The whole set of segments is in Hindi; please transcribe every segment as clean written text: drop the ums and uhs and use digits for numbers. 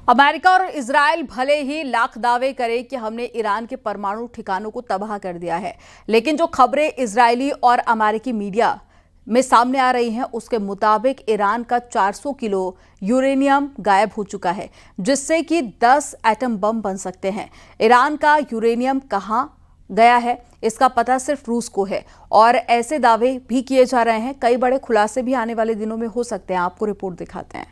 अमेरिका और इजराइल भले ही लाख दावे करे कि हमने ईरान के परमाणु ठिकानों को तबाह कर दिया है, लेकिन जो खबरें इजरायली और अमेरिकी मीडिया में सामने आ रही हैं उसके मुताबिक ईरान का 400 किलो यूरेनियम गायब हो चुका है, जिससे कि 10 एटम बम बन सकते हैं। ईरान का यूरेनियम कहां गया है इसका पता सिर्फ रूस को है और ऐसे दावे भी किए जा रहे हैं। कई बड़े खुलासे भी आने वाले दिनों में हो सकते हैं। आपको रिपोर्ट दिखाते हैं।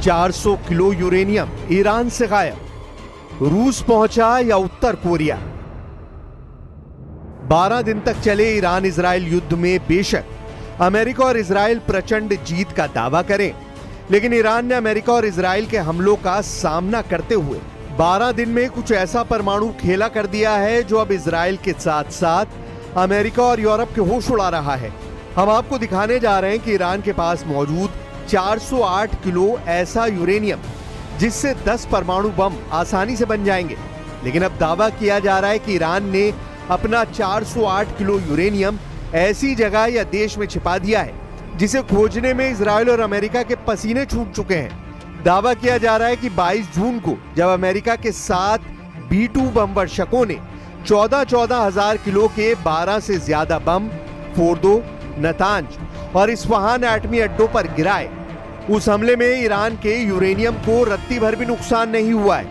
400 किलो यूरेनियम ईरान से गायब। रूस पहुंचा या उत्तर कोरिया? 12 दिन तक चले ईरान इजराइल युद्ध में बेशक अमेरिका और इजराइल प्रचंड जीत का दावा करें, लेकिन ईरान ने अमेरिका और इजराइल के हमलों का सामना करते हुए 12 दिन में कुछ ऐसा परमाणु खेला कर दिया है जो अब इजराइल के साथ साथ अमेरिका और यूरोप के होश उड़ा रहा है। हम आपको दिखाने जा रहे हैं कि ईरान के पास मौजूद 408 किलो ऐसा यूरेनियम जिससे 10 परमाणु बम आसानी से बन जाएंगे। लेकिन अब दावा किया जा रहा है कि ईरान ने अपना 408 किलो यूरेनियम ऐसी जगह या देश में छिपा दिया है जिसे खोजने में इजराइल और अमेरिका के पसीने छूट चुके हैं। दावा किया जा रहा है कि 22 जून को जब अमेरिका के 7 B-2 बम वर्षकों ने 14,000 किलो के 12 से ज्यादा बम फोर्दो, नतांज और इस्फहान एटमी अड्डों पर गिराए, उस हमले में ईरान के यूरेनियम को रत्ती भर भी नुकसान नहीं हुआ है।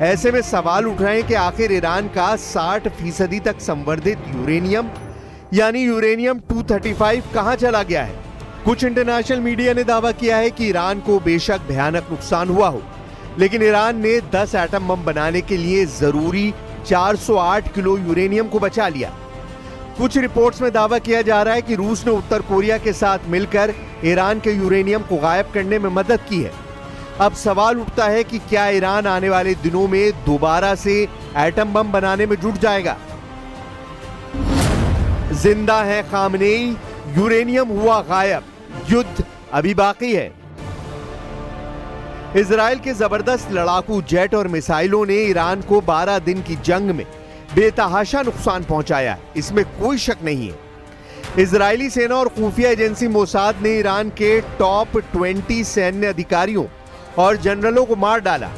ऐसे में सवाल उठ रहे हैं कि आखिर ईरान का 60% तक संवर्धित यूरेनियम यानी यूरेनियम 235 कहां चला गया है। कुछ इंटरनेशनल मीडिया ने दावा किया है कि ईरान को बेशक भयानक नुकसान हुआ हो, लेकिन ईरान ने 10 एटम बम बनाने के लिए जरूरी 408 किलो यूरेनियम को बचा लिया। कुछ रिपोर्ट्स में दावा किया जा रहा है कि रूस ने उत्तर कोरिया के साथ मिलकर ईरान के यूरेनियम को गायब करने में मदद की है। अब सवाल उठता है कि क्या ईरान आने वाले दिनों में दोबारा से एटम बम बनाने में जुट जाएगा? जिंदा है खामनेई, यूरेनियम हुआ गायब, युद्ध अभी बाकी है। इजराइल के जबरदस्त लड़ाकू जेट और मिसाइलों ने ईरान को 12 दिन की जंग में बेतहाशा नुकसान पहुंचाया, इसमें कोई शक नहीं है। इजरायली सेना और खुफिया एजेंसी मोसाद ने ईरान के टॉप 20 सैन्य अधिकारियों और जनरलों को मार डाला,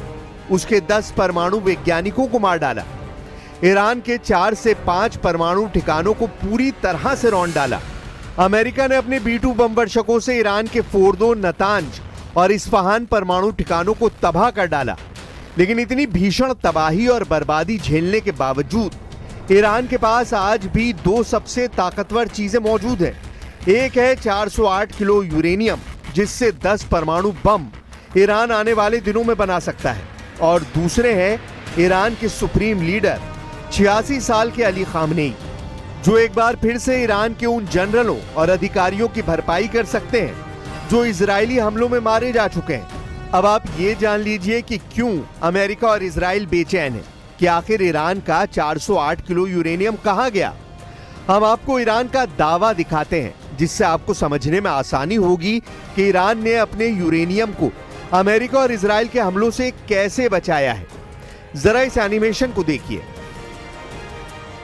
उसके 10 परमाणु वैज्ञानिकों को मार डाला। ईरान के 4 से 5 परमाणु ठिकानों को पूरी तरह से रौंद डाला। अमेरिका ने अपने B-2 बम वर्षकों से ईरान के फोर्दो, नतांज और इस्फहान परमाणु ठिकानों को तबाह कर डाला। लेकिन इतनी भीषण तबाही और बर्बादी झेलने के बावजूद ईरान के पास आज भी 2 सबसे ताकतवर चीजें मौजूद हैं। एक है 408 किलो यूरेनियम जिससे 10 परमाणु बम ईरान आने वाले दिनों में बना सकता है, और दूसरे हैं ईरान के सुप्रीम लीडर 86 साल के अली खामनेई, जो एक बार फिर से ईरान के उन जनरलों और अधिकारियों की भरपाई कर सकते हैं जो इजरायली हमलों में मारे जा चुके हैं। अब आप ये जान लीजिए कि क्यों अमेरिका और इजराइल बेचैन है कि आखिर ईरान का 408 किलो यूरेनियम कहां गया। हम आपको ईरान का दावा दिखाते हैं जिससे आपको समझने में आसानी होगी कि ईरान ने अपने यूरेनियम को अमेरिका और इजराइल के हमलों से कैसे बचाया है। जरा इस एनिमेशन को देखिए।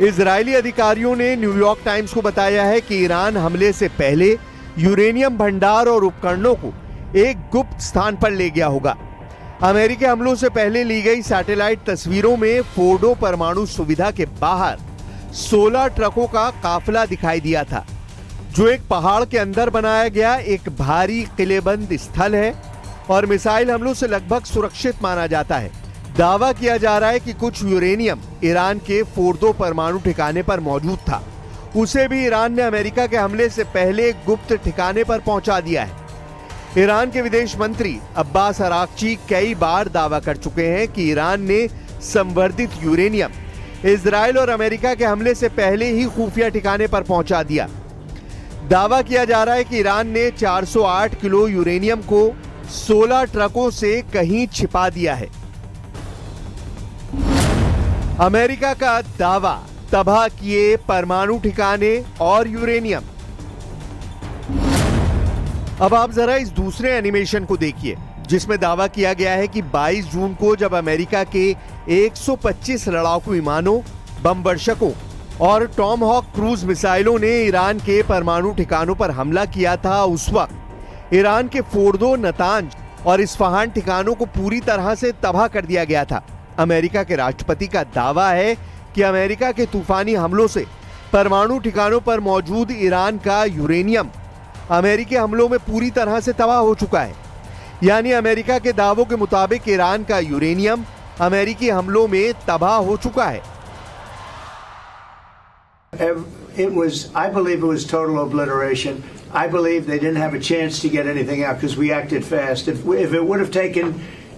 इजरायली अधिकारियों ने न्यूयॉर्क टाइम्स को बताया है कि ईरान हमले से पहले यूरेनियम भंडार और उपकरणों को एक गुप्त स्थान पर ले गया होगा। अमेरिकी हमलों से पहले ली गई सैटेलाइट तस्वीरों में फोर्डो परमाणु सुविधा के बाहर 16 ट्रकों का काफिला दिखाई दिया था, जो एक पहाड़ के अंदर बनाया गया एक भारी किलेबंद स्थल है और मिसाइल हमलों से लगभग सुरक्षित माना जाता है। दावा किया जा रहा है कि कुछ यूरेनियम ईरान के फोर्दो परमाणु ठिकाने पर मौजूद था, उसे भी ईरान ने अमेरिका के हमले से पहले गुप्त ठिकाने पर पहुंचा दिया है। ईरान के विदेश मंत्री अब्बास अराक्ची कई बार दावा कर चुके हैं कि ईरान ने संवर्धित यूरेनियम इजराइल और अमेरिका के हमले से पहले ही खुफिया ठिकाने पर पहुंचा दिया। दावा किया जा रहा है कि ईरान ने 408 किलो यूरेनियम को 16 ट्रकों से कहीं छिपा दिया है। अमेरिका का दावा, तबाह किए परमाणु ठिकाने और यूरेनियम। अब आप जरा इस दूसरे एनिमेशन को देखिए, जिसमें दावा किया गया है कि 22 जून को जब अमेरिका के 125 लड़ाकू विमानों, बम वर्षकों और टॉमहॉक क्रूज मिसाइलों ने ईरान के परमाणु ठिकानों पर हमला किया था, उस वक्त ईरान के फोर्दो, नतांज और इस्फहान ठिकानों को पूरी तरह से तबाह कर दिया गया था। अमेरिका के राष्ट्रपति का दावा है कि अमेरिका के तूफानी हमलों से परमाणु ठिकानों पर मौजूद ईरान का यूरेनियम अमेरिकी हमलों में पूरी तरह से तबाह हो चुका है। यानी अमेरिका के दावों के मुताबिक ईरान का यूरेनियम अमेरिकी हमलों में तबाह हो चुका है। I believe it was total obliteration. I believe they didn't have a chance to get anything out because we acted fast. If it would have taken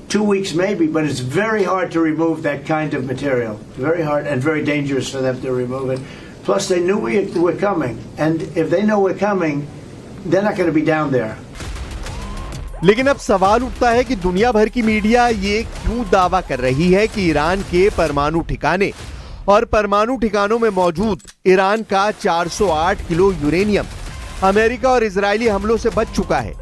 2 weeks maybe, but it's very hard to remove that kind of material. Very hard and very dangerous for them to remove it. Plus they knew we were coming, and if they know we're coming, they're not going to be down there. लेकिन अब सवाल उठता है कि दुनिया भर की मीडिया ये क्यों दावा कर रही है कि ईरान के परमाणु ठिकाने और परमाणु ठिकानों में मौजूद ईरान का 408 किलो यूरेनियम अमेरिका और इजरायली हमलों से बच चुका है।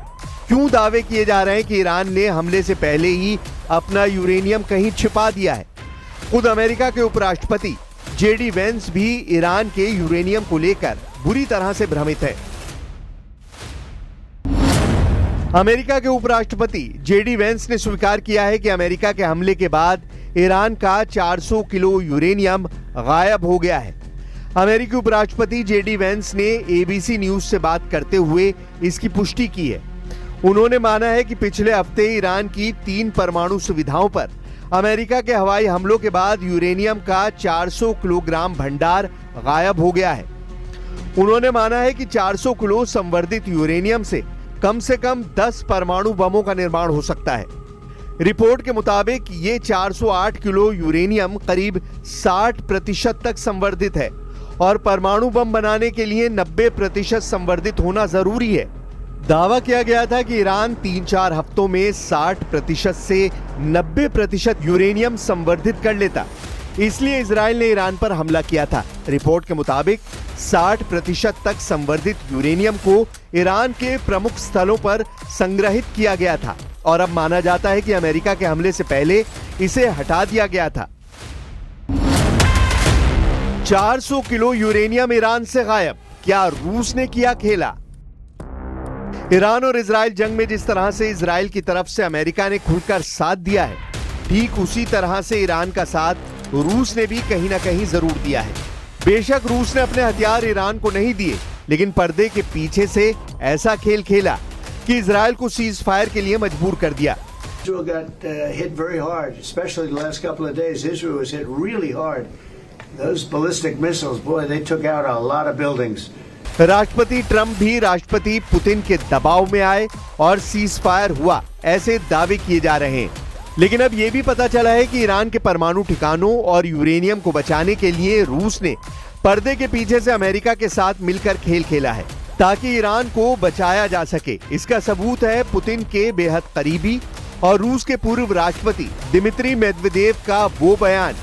क्यों दावे किए जा रहे हैं कि ईरान ने हमले से पहले ही अपना यूरेनियम कहीं छिपा दिया है? खुद अमेरिका के उपराष्ट्रपति जेडी वेंस भी ईरान के यूरेनियम को लेकर बुरी तरह से भ्रमित है। अमेरिका के उपराष्ट्रपति जेडी वेंस ने स्वीकार किया है कि अमेरिका के हमले के बाद ईरान का 400 किलो यूरेनियम गायब हो गया है। अमेरिकी उपराष्ट्रपति जेडी वेंस ने एबीसी न्यूज से बात करते हुए इसकी पुष्टि की है। उन्होंने माना है कि पिछले हफ्ते ईरान की 3 परमाणु सुविधाओं पर अमेरिका के हवाई हमलों के बाद यूरेनियम का 400 किलोग्राम भंडार गायब हो गया है। उन्होंने माना है कि 400 किलो संवर्धित यूरेनियम से कम 10 परमाणु बमों का निर्माण हो सकता है। रिपोर्ट के मुताबिक ये 408 किलो यूरेनियम करीब 60% तक संवर्धित है और परमाणु बम बनाने के लिए 90% संवर्धित होना जरूरी है। दावा किया गया था कि ईरान 3-4 हफ्तों में 60% से 90% यूरेनियम संवर्धित कर लेता, इसलिए इजराइल ने ईरान पर हमला किया था। रिपोर्ट के मुताबिक 60% तक संवर्धित यूरेनियम को ईरान के प्रमुख स्थलों पर संग्रहित किया गया था और अब माना जाता है कि अमेरिका के हमले से पहले इसे हटा दिया गया था। 400 किलो यूरेनियम ईरान से गायब, क्या रूस ने किया खेला? ईरान और इजराइल जंग में जिस तरह से इजराइल की तरफ से अमेरिका ने खुलकर साथ दिया है, ठीक उसी तरह से ईरान का साथ रूस ने भी कहीं ना कहीं जरूर दिया है। बेशक रूस ने अपने हथियार ईरान को नहीं दिए, लेकिन पर्दे के पीछे से ऐसा खेल खेला कि इजराइल को सीज फायर के लिए मजबूर कर दिया। Israel got hit very hard, especially the last couple of days. Israel was hit really hard. Those ballistic missiles, boy, they took out a lot of buildings. राष्ट्रपति ट्रंप भी राष्ट्रपति पुतिन के दबाव में आए और सीज फायर हुआ, ऐसे दावे किए जा रहे हैं। लेकिन अब यह भी पता चला है कि ईरान के परमाणु ठिकानों और यूरेनियम को बचाने के लिए रूस ने पर्दे के पीछे से अमेरिका के साथ मिलकर खेल खेला है ताकि ईरान को बचाया जा सके। इसका सबूत है पुतिन के बेहद करीबी और रूस के पूर्व राष्ट्रपति दिमित्री मेदवेदेव का वो बयान